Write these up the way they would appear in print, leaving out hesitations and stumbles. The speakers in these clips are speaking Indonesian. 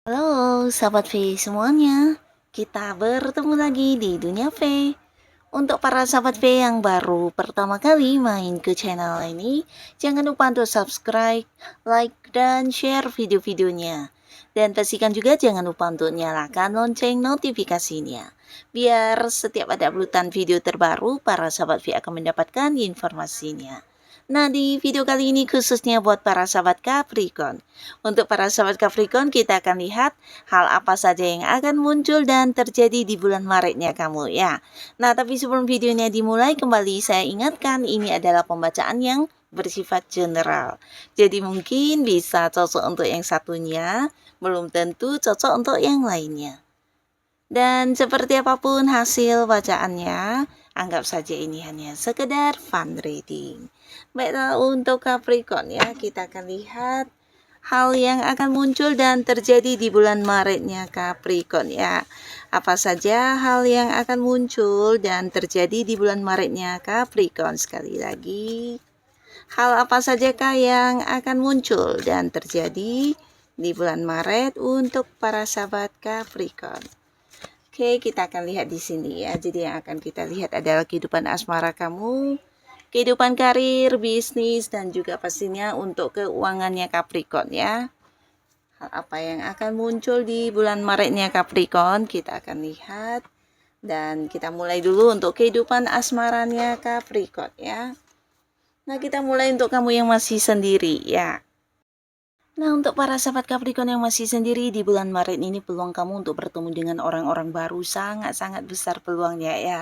Halo, sahabat V semuanya. Kita bertemu lagi di Dunia V. Untuk para sahabat V yang baru pertama kali main ke channel ini, jangan lupa untuk subscribe, like, dan share video-videonya. Dan pastikan juga jangan lupa untuk nyalakan lonceng notifikasinya. Biar setiap ada uploadan video terbaru, para sahabat V akan mendapatkan informasinya. Nah, di video kali ini khususnya buat para sahabat Capricorn. Untuk para sahabat Capricorn, kita akan lihat hal apa saja yang akan muncul dan terjadi di bulan Maretnya kamu ya. Nah, tapi sebelum videonya dimulai, kembali saya ingatkan ini adalah pembacaan yang bersifat general. Jadi mungkin bisa cocok untuk yang satunya, belum tentu cocok untuk yang lainnya. Dan seperti apapun hasil bacaannya, anggap saja ini hanya sekedar fun reading. Baiklah, untuk Capricorn ya, kita akan lihat hal yang akan muncul dan terjadi di bulan Maretnya Capricorn ya. Apa saja hal yang akan muncul dan terjadi di bulan Maretnya Capricorn? Sekali lagi, hal apa sajakah yang akan muncul dan terjadi di bulan Maret untuk para sahabat Capricorn? Oke, kita akan lihat di sini ya. Jadi yang akan kita lihat adalah kehidupan asmara kamu, kehidupan karir, bisnis, dan juga pastinya untuk keuangannya Capricorn ya. Hal apa yang akan muncul di bulan Maretnya Capricorn, kita akan lihat. Dan kita mulai dulu untuk kehidupan asmaranya Capricorn ya. Nah, kita mulai untuk kamu yang masih sendiri ya. Nah, untuk para sahabat Capricorn yang masih sendiri di bulan Maret ini, peluang kamu untuk bertemu dengan orang-orang baru sangat-sangat besar peluangnya ya.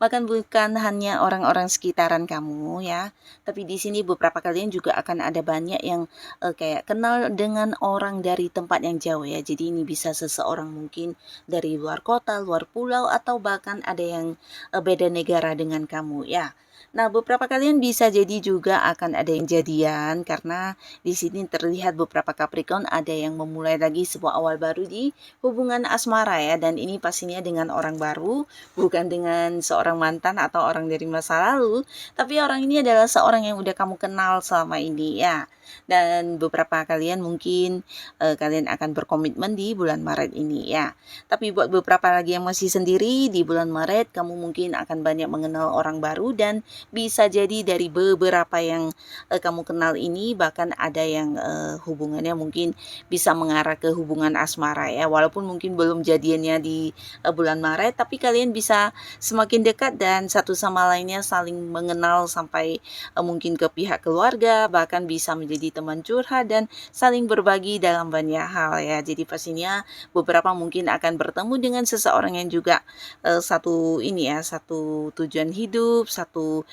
Bahkan bukan hanya orang-orang sekitaran kamu ya, tapi di sini beberapa kalian juga akan ada banyak yang kayak kenal dengan orang dari tempat yang jauh ya. Jadi ini bisa seseorang mungkin dari luar kota, luar pulau, atau bahkan ada yang beda negara dengan kamu ya. Nah, beberapa kalian bisa jadi juga akan ada yang jadian karena di sini terlihat beberapa Capricorn ada yang memulai lagi sebuah awal baru di hubungan asmara ya, dan ini pastinya dengan orang baru, bukan dengan seorang mantan atau orang dari masa lalu, tapi orang ini adalah seorang yang udah kamu kenal selama ini ya. Dan beberapa kalian mungkin kalian akan berkomitmen di bulan Maret ini ya. Tapi buat beberapa lagi yang masih sendiri di bulan Maret, kamu mungkin akan banyak mengenal orang baru dan bisa jadi dari beberapa yang kamu kenal ini bahkan ada yang hubungannya mungkin bisa mengarah ke hubungan asmara ya, walaupun mungkin belum jadiannya di bulan Maret, tapi kalian bisa semakin dekat dan satu sama lainnya saling mengenal sampai mungkin ke pihak keluarga, bahkan bisa menjadi teman curhat dan saling berbagi dalam banyak hal ya. Jadi pastinya beberapa mungkin akan bertemu dengan seseorang yang juga satu ini ya, satu tujuan hidup, satu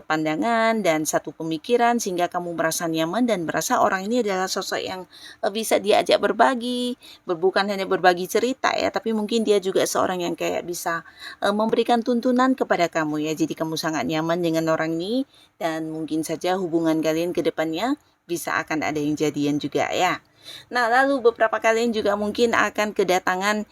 pandangan dan satu pemikiran, sehingga kamu merasa nyaman dan merasa orang ini adalah sosok yang bisa diajak berbagi, bukan hanya berbagi cerita ya, tapi mungkin dia juga seorang yang kayak bisa memberikan tuntunan kepada kamu ya. Jadi kamu sangat nyaman dengan orang ini dan mungkin saja hubungan kalian ke depannya bisa akan ada yang jadian juga ya. Nah, lalu beberapa kalian juga mungkin akan kedatangan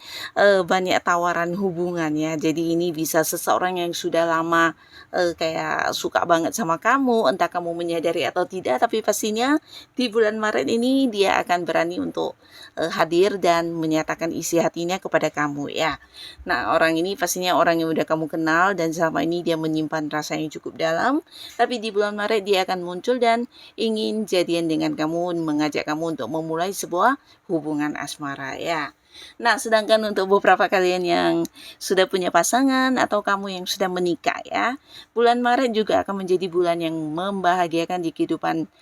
banyak tawaran hubungan ya. Jadi ini bisa seseorang yang sudah lama kayak suka banget sama kamu, entah kamu menyadari atau tidak, tapi pastinya di bulan Maret ini dia akan berani untuk hadir dan menyatakan isi hatinya kepada kamu ya. Nah, orang ini pastinya orang yang udah kamu kenal dan selama ini dia menyimpan rasa yang cukup dalam, tapi di bulan Maret dia akan muncul dan ingin jadian dengan kamu, mengajak kamu untuk memulai sebuah hubungan asmara ya. Nah, sedangkan untuk beberapa kalian yang sudah punya pasangan atau kamu yang sudah menikah ya, bulan Maret juga akan menjadi bulan yang membahagiakan di kehidupan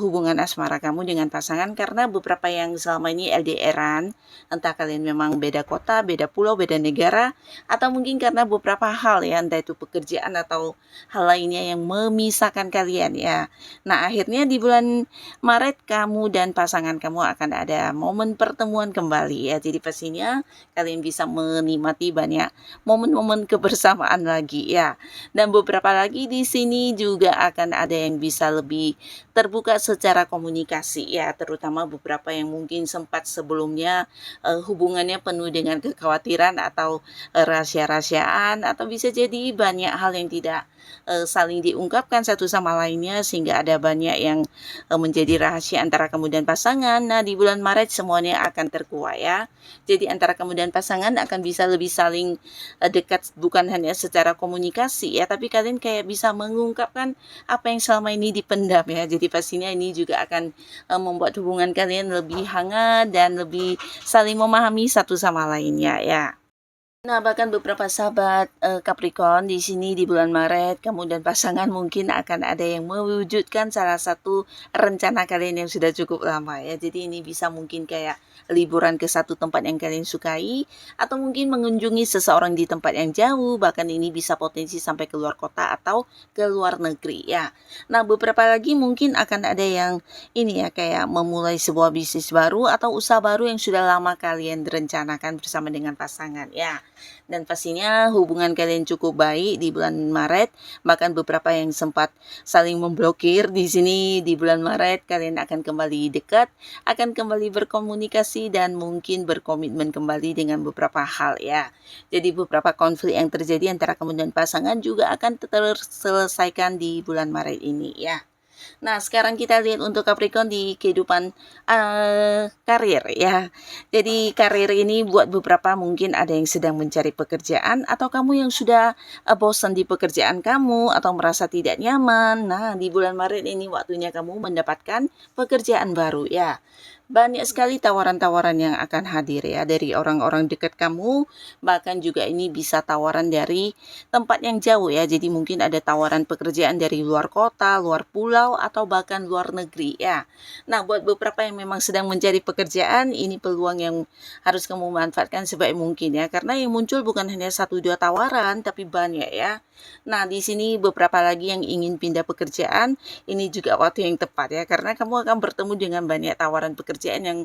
hubungan asmara kamu dengan pasangan, karena beberapa yang selama ini LDRan, entah kalian memang beda kota, beda pulau, beda negara, atau mungkin karena beberapa hal ya, entah itu pekerjaan atau hal lainnya yang memisahkan kalian ya. Nah, akhirnya di bulan Maret kamu dan pasangan kamu akan ada momen pertemuan kembali ya. Jadi Jadi pastinya kalian bisa menikmati banyak momen-momen kebersamaan lagi ya. Dan beberapa lagi di sini juga akan ada yang bisa lebih terbuka secara komunikasi ya, terutama beberapa yang mungkin sempat sebelumnya hubungannya penuh dengan kekhawatiran atau rahasia-rahasiaan, atau bisa jadi banyak hal yang tidak saling diungkapkan satu sama lainnya sehingga ada banyak yang menjadi rahasia antara kamu dan pasangan. Nah, di bulan Maret semuanya akan terkuak ya. Jadi antara kamu dan pasangan akan bisa lebih saling dekat, bukan hanya secara komunikasi ya, tapi kalian kayak bisa mengungkapkan apa yang selama ini dipendam ya. Jadi pastinya ini juga akan membuat hubungan kalian lebih hangat dan lebih saling memahami satu sama lainnya ya. Nah, bahkan beberapa sahabat Capricorn di sini di bulan Maret, kamu dan pasangan mungkin akan ada yang mewujudkan salah satu rencana kalian yang sudah cukup lama ya. Jadi ini bisa mungkin kayak liburan ke satu tempat yang kalian sukai, atau mungkin mengunjungi seseorang di tempat yang jauh, bahkan ini bisa potensi sampai ke luar kota atau ke luar negeri ya. Nah, beberapa lagi mungkin akan ada yang ini ya, kayak memulai sebuah bisnis baru atau usaha baru yang sudah lama kalian rencanakan bersama dengan pasangan ya. Dan pastinya hubungan kalian cukup baik di bulan Maret, bahkan beberapa yang sempat saling memblokir di sini di bulan Maret kalian akan kembali dekat, akan kembali berkomunikasi dan mungkin berkomitmen kembali dengan beberapa hal ya. Jadi beberapa konflik yang terjadi antara kamu dan pasangan juga akan terselesaikan di bulan Maret ini ya. Nah, sekarang kita lihat untuk Capricorn di kehidupan karir ya. Jadi karir ini buat beberapa mungkin ada yang sedang mencari pekerjaan, atau kamu yang sudah bosan di pekerjaan kamu atau merasa tidak nyaman. Nah, di bulan Maret ini waktunya kamu mendapatkan pekerjaan baru ya. Banyak sekali tawaran-tawaran yang akan hadir ya dari orang-orang dekat kamu, bahkan juga ini bisa tawaran dari tempat yang jauh ya. Jadi mungkin ada tawaran pekerjaan dari luar kota, luar pulau, atau bahkan luar negeri ya. Nah, buat beberapa yang memang sedang mencari pekerjaan, ini peluang yang harus kamu manfaatkan sebaik mungkin ya, karena yang muncul bukan hanya 1-2 tawaran tapi banyak ya. Nah, di sini beberapa lagi yang ingin pindah pekerjaan, ini juga waktu yang tepat ya, karena kamu akan bertemu dengan banyak tawaran pekerjaan yang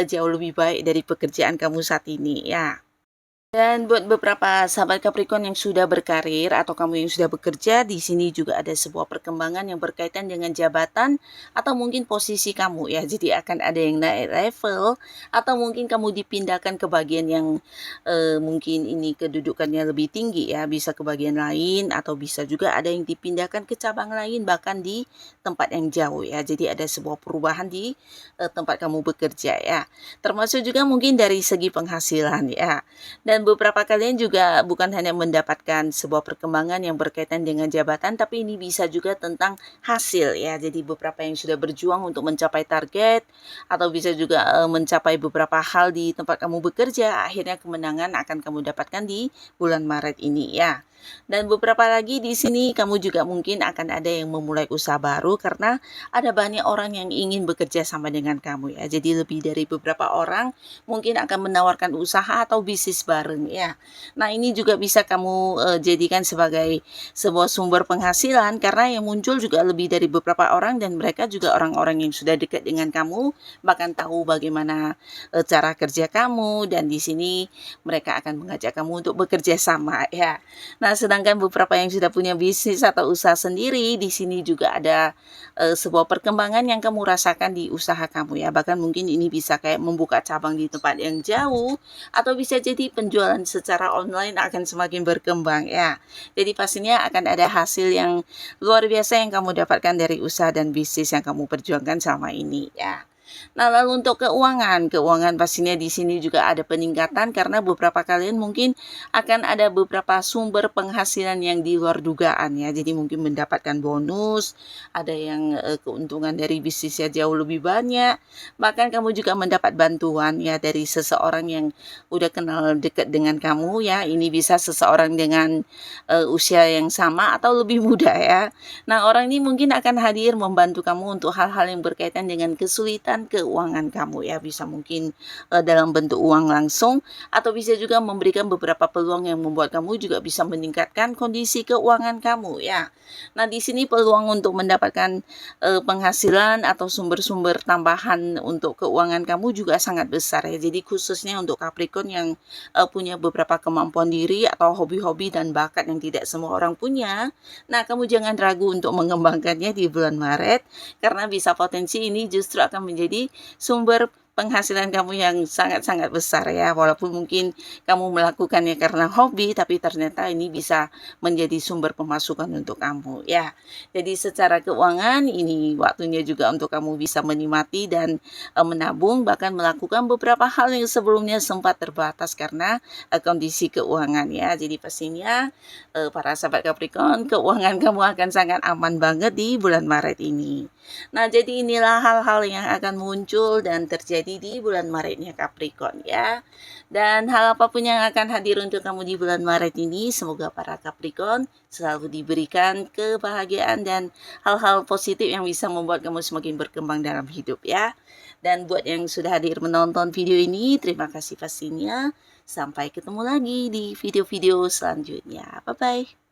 jauh lebih baik dari pekerjaan kamu saat ini ya. Dan buat beberapa sahabat Capricorn yang sudah berkarir atau kamu yang sudah bekerja, di sini juga ada sebuah perkembangan yang berkaitan dengan jabatan atau mungkin posisi kamu ya. Jadi akan ada yang naik level, atau mungkin kamu dipindahkan ke bagian yang mungkin ini kedudukannya lebih tinggi ya, bisa ke bagian lain, atau bisa juga ada yang dipindahkan ke cabang lain bahkan di tempat yang jauh ya. Jadi ada sebuah perubahan di tempat kamu bekerja ya. Termasuk juga mungkin dari segi penghasilan ya. Dan beberapa kalian juga bukan hanya mendapatkan sebuah perkembangan yang berkaitan dengan jabatan, tapi ini bisa juga tentang hasil ya. Jadi beberapa yang sudah berjuang untuk mencapai target, atau bisa juga mencapai beberapa hal di tempat kamu bekerja, akhirnya kemenangan akan kamu dapatkan di bulan Maret ini ya. Dan beberapa lagi di sini kamu juga mungkin akan ada yang memulai usaha baru, karena ada banyak orang yang ingin bekerja sama dengan kamu ya. Jadi lebih dari beberapa orang mungkin akan menawarkan usaha atau bisnis bareng ya. Nah, ini juga bisa kamu jadikan sebagai sebuah sumber penghasilan, karena yang muncul juga lebih dari beberapa orang, dan mereka juga orang-orang yang sudah dekat dengan kamu, bahkan tahu bagaimana cara kerja kamu, dan di sini mereka akan mengajak kamu untuk bekerja sama ya. Nah, sedangkan beberapa yang sudah punya bisnis atau usaha sendiri, di sini juga ada sebuah perkembangan yang kamu rasakan di usaha kamu ya. Bahkan mungkin ini bisa kayak membuka cabang di tempat yang jauh, atau bisa jadi penjualan secara online akan semakin berkembang ya. Jadi pastinya akan ada hasil yang luar biasa yang kamu dapatkan dari usaha dan bisnis yang kamu perjuangkan selama ini ya. Nah, lalu untuk keuangan pastinya di sini juga ada peningkatan, karena beberapa kalian mungkin akan ada beberapa sumber penghasilan yang di luar dugaan ya. Jadi mungkin mendapatkan bonus, ada yang keuntungan dari bisnisnya jauh lebih banyak, bahkan kamu juga mendapat bantuan ya dari seseorang yang udah kenal dekat dengan kamu ya. Ini bisa seseorang dengan usia yang sama atau lebih muda ya. Nah, orang ini mungkin akan hadir membantu kamu untuk hal-hal yang berkaitan dengan kesulitan meningkatkan keuangan kamu ya. Bisa mungkin dalam bentuk uang langsung, atau bisa juga memberikan beberapa peluang yang membuat kamu juga bisa meningkatkan kondisi keuangan kamu ya. Nah, di sini peluang untuk mendapatkan penghasilan atau sumber-sumber tambahan untuk keuangan kamu juga sangat besar ya. Jadi khususnya untuk Capricorn yang punya beberapa kemampuan diri atau hobi-hobi dan bakat yang tidak semua orang punya. Nah, kamu jangan ragu untuk mengembangkannya di bulan Maret, karena bisa potensi ini justru akan menjadi sumber penghasilan kamu yang sangat-sangat besar ya. Walaupun mungkin kamu melakukannya karena hobi, tapi ternyata ini bisa menjadi sumber pemasukan untuk kamu ya. Jadi secara keuangan ini waktunya juga untuk kamu bisa menikmati dan menabung, bahkan melakukan beberapa hal yang sebelumnya sempat terbatas karena kondisi keuangan ya. Jadi pastinya para sahabat Capricorn, keuangan kamu akan sangat aman banget di bulan Maret ini. Nah, jadi inilah hal-hal yang akan muncul dan terjadi di bulan Maretnya Capricorn ya. Dan hal apapun yang akan hadir untuk kamu di bulan Maret ini, semoga para Capricorn selalu diberikan kebahagiaan dan hal-hal positif yang bisa membuat kamu semakin berkembang dalam hidup ya. Dan buat yang sudah hadir menonton video ini, terima kasih pastinya. Sampai ketemu lagi di video-video selanjutnya. Bye-bye.